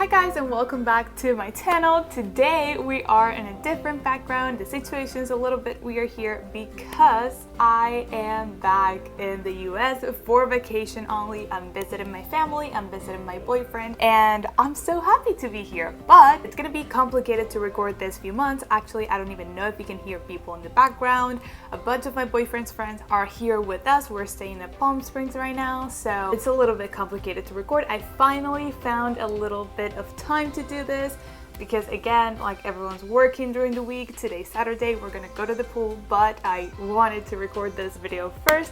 Hi guys, and welcome back to my channel. Today we are in a different background. The situation is a little bit weird here because I am back in the US for vacation only. I'm visiting my family, I'm visiting my boyfriend, and I'm so happy to be here. But it's gonna be complicated to record this few months. Actually, I don't even know if you can hear people in the background. A bunch of my boyfriend's friends are here with us. We're staying at Palm Springs right now, so it's a little bit complicated to record. I finally found a little bit of time to do this because, again, like, everyone's working during the week. Today's Saturday, we're gonna go to the pool, but I wanted to record this video first.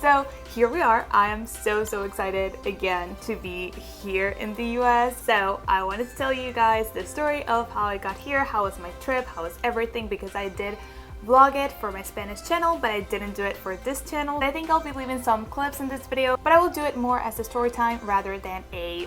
So here we are. I am so excited again to be here in the US. So I wanted to tell you guys the story of how I got here, how was my trip, how was everything, because I did vlog it for my Spanish channel, but I didn't do it for this channel. I think I'll be leaving some clips in this video, but I will do it more as a story time rather than a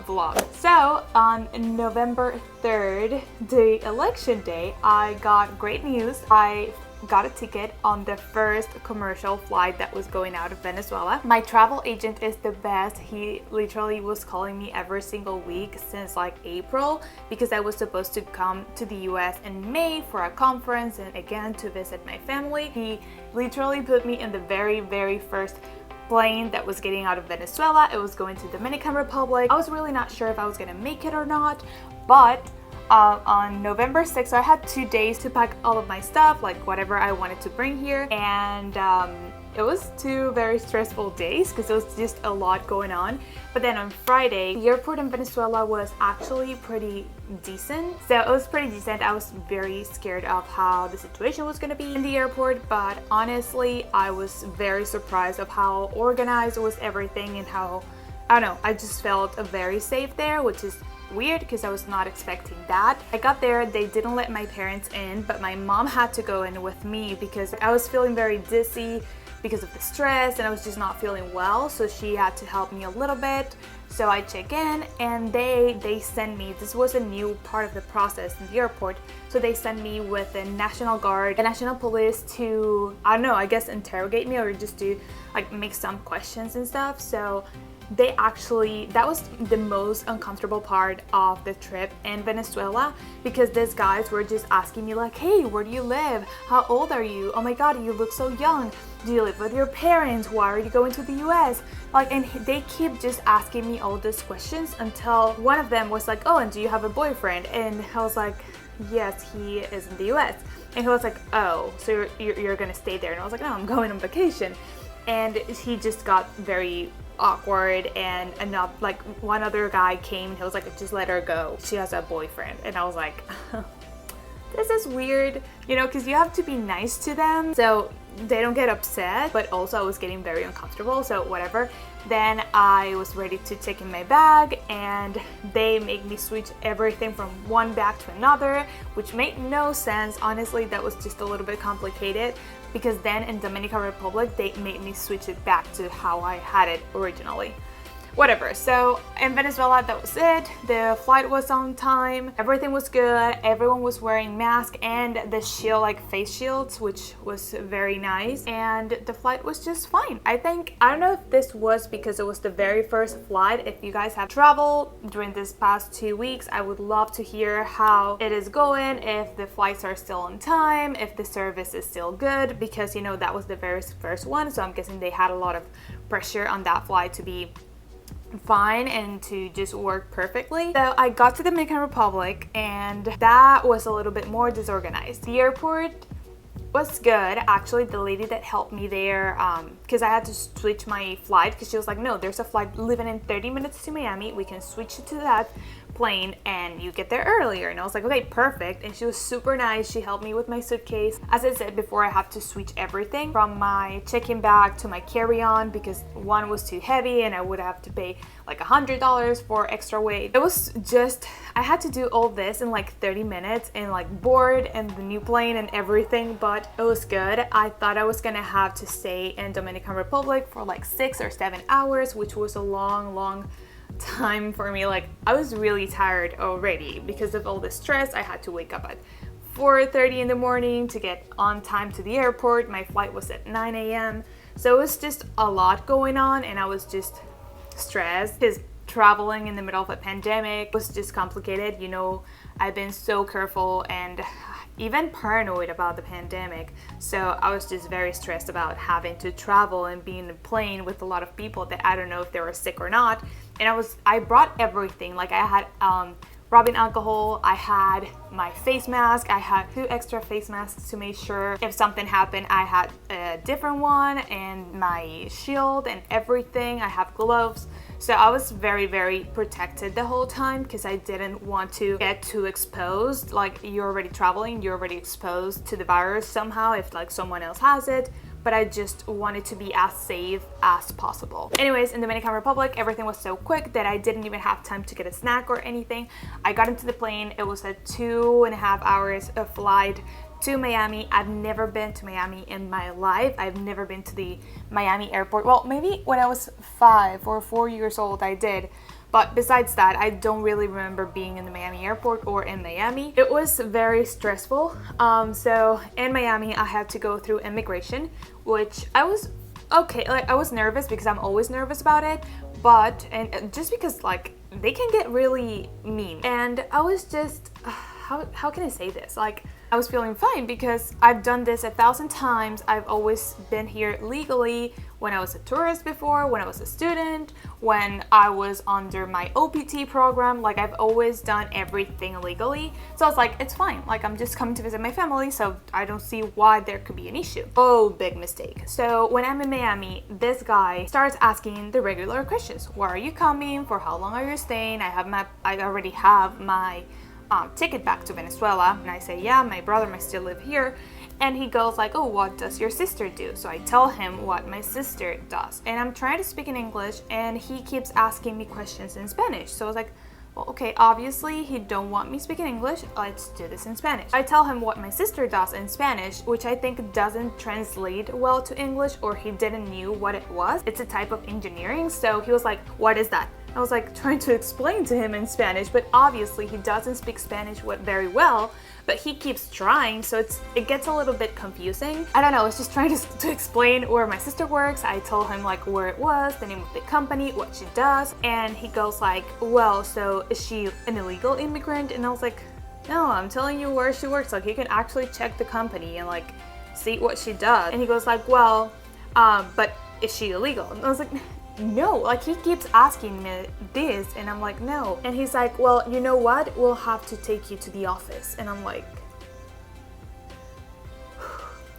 vlog. So on November 3rd, the election day, I got great news. I got a ticket on the first commercial flight that was going out of Venezuela. My travel agent is the best. He literally was calling me every single week since like April, because I was supposed to come to the US in May for a conference and again to visit my family. He literally put me in the very first plane that was getting out of Venezuela. It was going to Dominican Republic. I was really not sure if I was gonna make it or not, but on November 6th, I had 2 days to pack all of my stuff, like whatever I wanted to bring here, and it was 2 very stressful days because it was just a lot going on. But then on Friday, the airport in Venezuela was actually pretty decent. So it was pretty decent. I was very scared of how the situation was going to be in the airport, but honestly, I was very surprised of how organized was everything and how, I don't know, I just felt very safe there, which is weird because I was not expecting that. I got there, they didn't let my parents in, but my mom had to go in with me because I was feeling very dizzy because of the stress and I was just not feeling well, so she had to help me a little bit. So I check in and they send me, this was a new part of the process in the airport, so they send me with the National Guard, the National Police to, I don't know, I guess interrogate me or just to like make some questions and stuff. So they actually, that was the most uncomfortable part of the trip in Venezuela, because these guys were just asking me like, hey, where do you live? How old are you? Oh my god, you look so young. Do you live with your parents? Why are you going to the US? Like, and they keep just asking me all these questions until one of them was like, oh, and do you have a boyfriend? And I was like, yes, he is in the US. And he was like, oh, so you're gonna stay there? And I was like, no, I'm going on vacation. And he just got very awkward, and another, like, one other guy came and he was like, just let her go, she has a boyfriend. And I was like, this is weird, you know, because you have to be nice to them so they don't get upset, but also I was getting very uncomfortable, so whatever. Then I was ready to check in my bag and they made me switch everything from one bag to another, which made no sense. Honestly, that was just a little bit complicated, because then in Dominican Republic they made me switch it back to how I had it originally. Whatever. So in Venezuela, that was it. The flight was on time, everything was good, everyone was wearing masks and the shield, like face shields, which was very nice, and the flight was just fine. I think, I don't know if this was because it was the very first flight. If you guys have traveled during this past 2 weeks, I would love to hear how it is going, if the flights are still on time, if the service is still good, because, you know, that was the very first one, so I'm guessing they had a lot of pressure on that flight to be fine and to just work perfectly. So I got to the Dominican Republic and that was a little bit more disorganized. The airport was good. Actually, the lady that helped me there, because I had to switch my flight, because she was like, no, there's a flight leaving in 30 minutes to Miami, we can switch it to that plane and you get there earlier. And I was like, okay, perfect. And she was super nice. She helped me with my suitcase. As I said before, I had to switch everything from my check-in bag to my carry-on because one was too heavy and I would have to pay like $100 for extra weight. It was just, I had to do all this in like 30 minutes and like board and the new plane and everything, but it was good. I thought I was gonna have to stay in Dominican Republic for like 6 or 7 hours, which was a long time for me. Like, I was really tired already because of all the stress. I had to wake up at 4:30 in the morning to get on time to the airport. My flight was at 9 a.m. So it was just a lot going on and I was just stressed because traveling in the middle of a pandemic was just complicated. You know, I've been so careful and even paranoid about the pandemic. So I was just very stressed about having to travel and be in a plane with a lot of people that I don't know if they were sick or not. And I brought everything. Like I had rubbing alcohol, I had my face mask, I had 2 extra face masks to make sure if something happened I had a different one, and my shield and everything. I have gloves. So I was very, very protected the whole time because I didn't want to get too exposed. Like, you're already traveling, you're already exposed to the virus somehow if like someone else has it. But I just wanted to be as safe as possible. Anyways, in Dominican Republic, everything was so quick that I didn't even have time to get a snack or anything. I got into the plane. It was a 2.5 hours of flight to Miami. I've never been to Miami in my life. I've never been to the Miami airport. Well, maybe when I was 5 or 4 years old, I did. But besides that, I don't really remember being in the Miami airport or in Miami. It was very stressful. So in Miami, I had to go through immigration, which I was okay. Like, I was nervous because I'm always nervous about it. But, and just because like they can get really mean. And I was just, how can I say this? Like, I was feeling fine because I've done this 1,000 times. I've always been here legally when I was a tourist before, when I was a student, when I was under my OPT program. Like, I've always done everything legally. So I was like, it's fine. Like, I'm just coming to visit my family, so I don't see why there could be an issue. Oh, big mistake. So when I'm in Miami, this guy starts asking the regular questions. Where are you coming? For how long are you staying? I already have my ticket back to Venezuela. And I say, yeah, my brother might still live here. And he goes like, oh, what does your sister do? So I tell him what my sister does. And I'm trying to speak in English and he keeps asking me questions in Spanish. So I was like, well, okay, obviously he don't want me speaking English. Let's do this in Spanish. I tell him what my sister does in Spanish, which I think doesn't translate well to English, or he didn't knew what it was. It's a type of engineering. So he was like, what is that? I was like trying to explain to him in Spanish, but obviously he doesn't speak Spanish very well, but he keeps trying, so it gets a little bit confusing. I don't know, I was just trying to explain where my sister works. I told him like where it was, the name of the company, what she does, and he goes like, well, so is she an illegal immigrant? And I was like, no, I'm telling you where she works. Like, you can actually check the company and like see what she does. And he goes like, well, but is she illegal? And I was like, no, like he keeps asking me this and I'm like, no. And he's like, well, you know what? We'll have to take you to the office. And I'm like,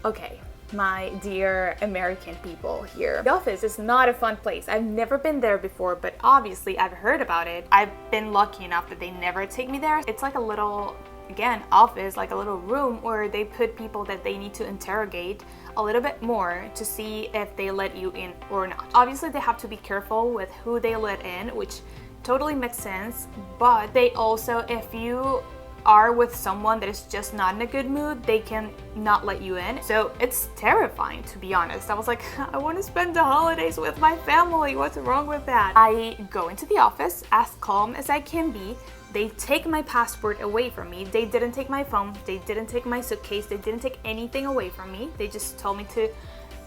okay, my dear American people here. The office is not a fun place. I've never been there before, but obviously I've heard about it. I've been lucky enough that they never take me there. It's like a little, again, office, like a little room where they put people that they need to interrogate a little bit more to see if they let you in or not. Obviously they have to be careful with who they let in, which totally makes sense, but they also, if you are with someone that is just not in a good mood, they can not let you in. So it's terrifying, to be honest. I was like, I want to spend the holidays with my family. What's wrong with that? I go into the office as calm as I can be. They take my passport away from me. They didn't take my phone. They didn't take my suitcase. They didn't take anything away from me. They just told me to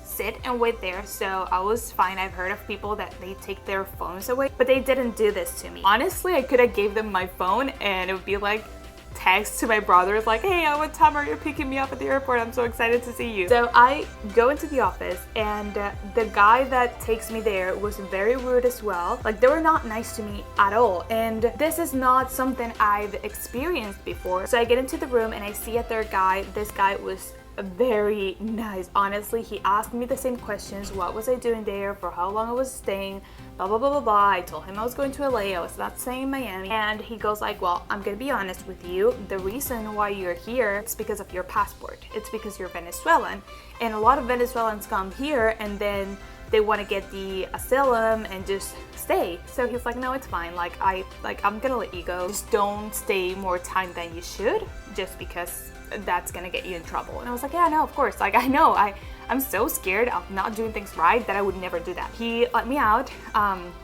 sit and wait there. So I was fine. I've heard of people that they take their phones away, but they didn't do this to me. Honestly, I could have gave them my phone and it would be like text to my brothers like, hey, what time are you picking me up at the airport? I'm so excited to see you. So I go into the office and the guy that takes me there was very rude as well. Like, they were not nice to me at all. And this is not something I've experienced before. So I get into the room and I see a third guy. This guy was very nice. Honestly, he asked me the same questions. What was I doing there? For how long I was staying? Blah, blah, blah, blah, blah. I told him I was going to LA. I was not staying in Miami. And he goes like, well, I'm gonna be honest with you. The reason why you're here is because of your passport. It's because you're Venezuelan. And a lot of Venezuelans come here and then they want to get the asylum and just stay. So he's like, no, it's fine. I'm gonna let you go. Just don't stay more time than you should, just because that's gonna get you in trouble. And I was like, yeah, no, of course. Like, I know, I'm so scared of not doing things right that I would never do that. He let me out.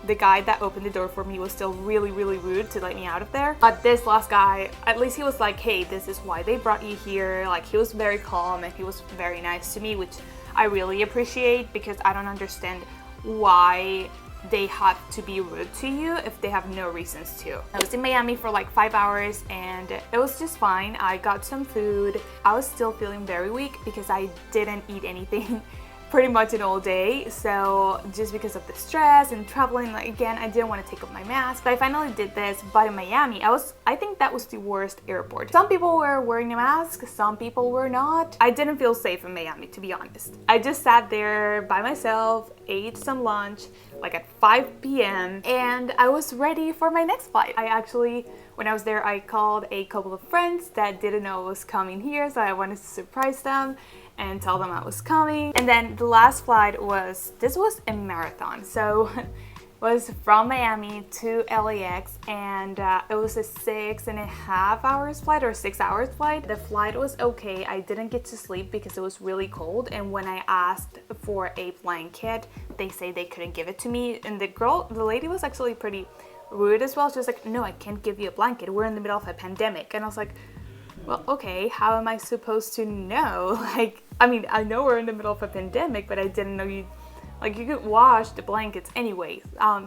The guy that opened the door for me was still really, really rude to let me out of there. But this last guy, at least he was like, hey, this is why they brought you here. Like, he was very calm and he was very nice to me, which I really appreciate, because I don't understand why they have to be rude to you if they have no reasons to. I was in Miami for like 5 hours and it was just fine. I got some food. I was still feeling very weak because I didn't eat anything pretty much an all day, so just because of the stress and traveling, like, again, I didn't want to take off my mask, but I finally did this. But in Miami, I think that was the worst airport. Some people were wearing a mask, some people were not. I didn't feel safe in Miami, to be honest. I just sat there by myself, ate some lunch like at 5 p.m. and I was ready for my next flight. I actually, when I was there, I called a couple of friends that didn't know I was coming here, so I wanted to surprise them and tell them I was coming. And then the last flight was a marathon, so it was from Miami to LAX, and it was a 6.5 hours flight or 6 hours flight. The flight was okay. I didn't get to sleep because it was really cold, and when I asked for a blanket, they say they couldn't give it to me. And the lady was actually pretty rude as well. She was like, no, I can't give you a blanket, we're in the middle of a pandemic. And I was like, well, okay, how am I supposed to know? Like, I mean, I know we're in the middle of a pandemic, but I didn't know you could wash the blankets anyway.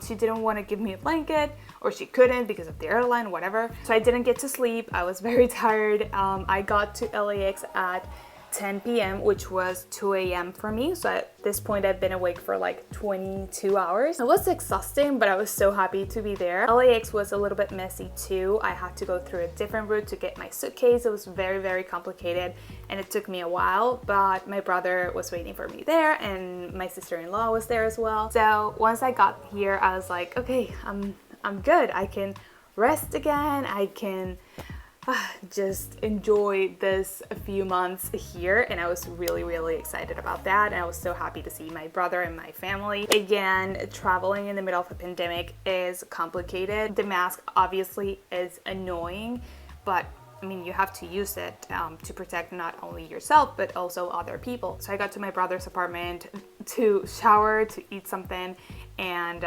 She didn't want to give me a blanket, or she couldn't because of the airline, whatever. So I didn't get to sleep. I was very tired. I got to LAX at 10 p.m., which was 2 a.m. for me. So at this point, I've been awake for like 22 hours. It was exhausting, but I was so happy to be there. LAX was a little bit messy too. I had to go through a different route to get my suitcase. It was very, very complicated and it took me a while, but my brother was waiting for me there and my sister-in-law was there as well. So once I got here, I was like, okay, I'm good. I can rest again. I can just enjoy this few months here, and I was really, really excited about that, and I was so happy to see my brother and my family. Again, traveling in the middle of a pandemic is complicated. The mask obviously is annoying, but I mean, you have to use it to protect not only yourself but also other people. So I got to my brother's apartment to shower, to eat something, and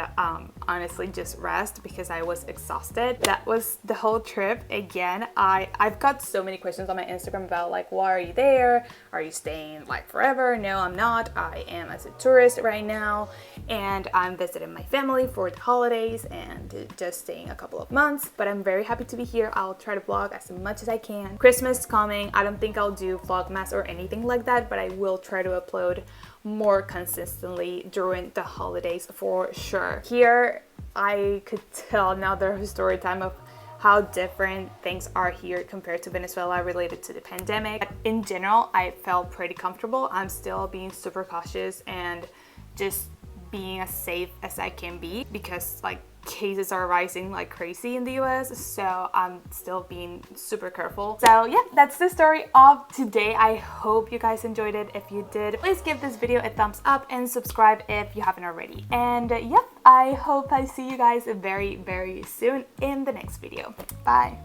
honestly just rest because I was exhausted. That was the whole trip. Again, I've got so many questions on my Instagram about like, why are you there? Are you staying like forever? No, I'm not. I am as a tourist right now, and I'm visiting my family for the holidays and just staying a couple of months, but I'm very happy to be here. I'll try to vlog as much as I can. Christmas is coming. I don't think I'll do vlogmas or anything like that, but I will try to upload more consistently during the holidays for sure. Here, I could tell another story time of how different things are here compared to Venezuela related to the pandemic. But in general, I felt pretty comfortable. I'm still being super cautious and just being as safe as I can be because like cases are rising like crazy in the US, so I'm still being super careful. So yeah, that's the story of today. I hope you guys enjoyed it. If you did, please give this video a thumbs up and subscribe if you haven't already. And yeah, I hope I see you guys very, very soon in the next video. Bye.